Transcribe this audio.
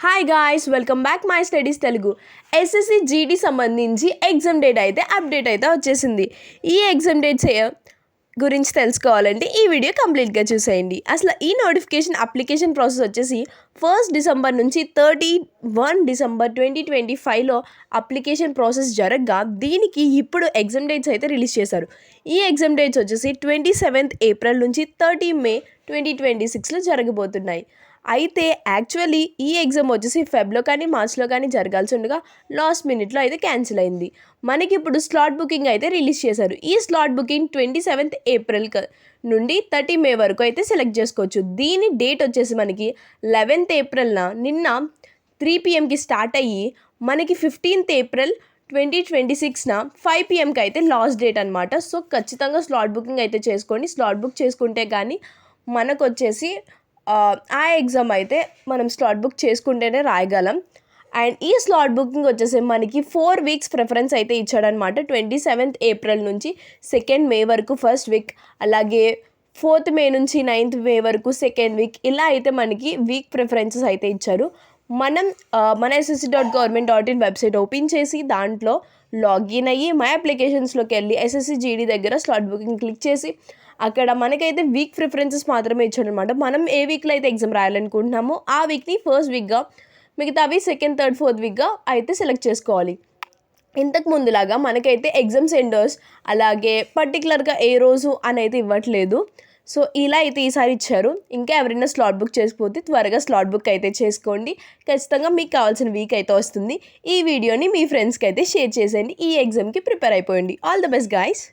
Hi guys, welcome back my studies Telugu. SSC GD సంబంధించి exam date అయితే update అయితే వచ్చేసింది. ఈ ఎగ్జామ్ డేట్స్ గురించి తెలుసుకోవాలంటే ఈ వీడియో కంప్లీట్గా చూసేయండి. అసలు ఈ నోటిఫికేషన్ అప్లికేషన్ ప్రాసెస్ వచ్చేసి 1 డిసెంబర్ నుంచి 31 డిసెంబర్ 2025లో అప్లికేషన్ ప్రాసెస్ జరగగా దీనికి ఇప్పుడు ఎగ్జామ్ డేట్స్ అయితే రిలీజ్ చేశారు. ఈ ఎగ్జామ్ డేట్స్ వచ్చేసి 27 ఏప్రిల్ నుంచి 30 మే 2026లో జరగబోతున్నాయి. అయితే యాక్చువల్లీ ఈ ఎగ్జామ్ వచ్చేసి ఫెబ్లో కానీ మార్చ్లో కానీ జరగాల్సి ఉండగా లాస్ట్ మినిట్లో అయితే క్యాన్సిల్ అయింది. మనకి ఇప్పుడు స్లాట్ బుకింగ్ అయితే రిలీజ్ చేశారు. ఈ స్లాట్ బుకింగ్ 27 ఏప్రిల్ నుండి 30 మే వరకు అయితే సెలెక్ట్ చేసుకోవచ్చు. దీని డేట్ వచ్చేసి మనకి 11 ఏప్రిల్న నిన్న 3 PMకి స్టార్ట్ అయ్యి మనకి 15 ఏప్రిల్ 2026న 5 PMకి అయితే లాస్ట్ డేట్ అనమాట. సో ఖచ్చితంగా స్లాట్ బుకింగ్ అయితే చేసుకోండి. స్లాట్ బుక్ చేసుకుంటే కానీ మనకు వచ్చేసి ఆ ఎగ్జామ్ అయితే మనం స్లాట్ బుక్ చేసుకుంటేనే రాయగలం. అండ్ ఈ స్లాట్ బుకింగ్ వచ్చేసి మనకి 4 వీక్స్ ప్రిఫరెన్స్ అయితే ఇచ్చాడనమాట. 27 ఏప్రిల్ నుంచి 2 మే వరకు ఫస్ట్ వీక్, అలాగే 4 మే నుంచి 9 మే వరకు సెకండ్ వీక్, ఇలా అయితే మనకి వీక్ ప్రిఫరెన్సెస్ అయితే ఇచ్చారు. మనం మన ssc.government.in వెబ్సైట్ ఓపెన్ చేసి దాంట్లో లాగిన్ అయ్యి మై అప్లికేషన్స్లోకి వెళ్ళి ఎస్ఎస్సి జీడీ దగ్గర స్లాట్ బుకింగ్ క్లిక్ చేసి అక్కడ మనకైతే వీక్ ప్రిఫరెన్సెస్ మాత్రమే ఇచ్చాడనమాట. మనం ఏ వీక్లో అయితే ఎగ్జామ్ రాయాలనుకుంటున్నామో ఆ వీక్ని ఫస్ట్ వీక్గా, మిగతావి సెకండ్, థర్డ్, ఫోర్త్ వీక్గా అయితే సెలెక్ట్ చేసుకోవాలి. ఇంతకు ముందులాగా మనకైతే ఎగ్జామ్ సెంటర్స్ అలాగే పర్టికులర్గా ఏ రోజు అని అయితే ఇవ్వట్లేదు. సో ఇలా అయితే ఈసారి ఇచ్చారు. ఇంకా ఎవరైనా స్లాట్ బుక్ చేసుకోతే త్వరగా స్లాట్ బుక్ అయితే చేసుకోండి. ఖచ్చితంగా మీకు కావాల్సిన వీక్ అయితే వస్తుంది. ఈ వీడియోని మీ ఫ్రెండ్స్కి అయితే షేర్ చేసేయండి. ఈ ఎగ్జామ్కి ప్రిపేర్ అయిపోయండి. All the best guys.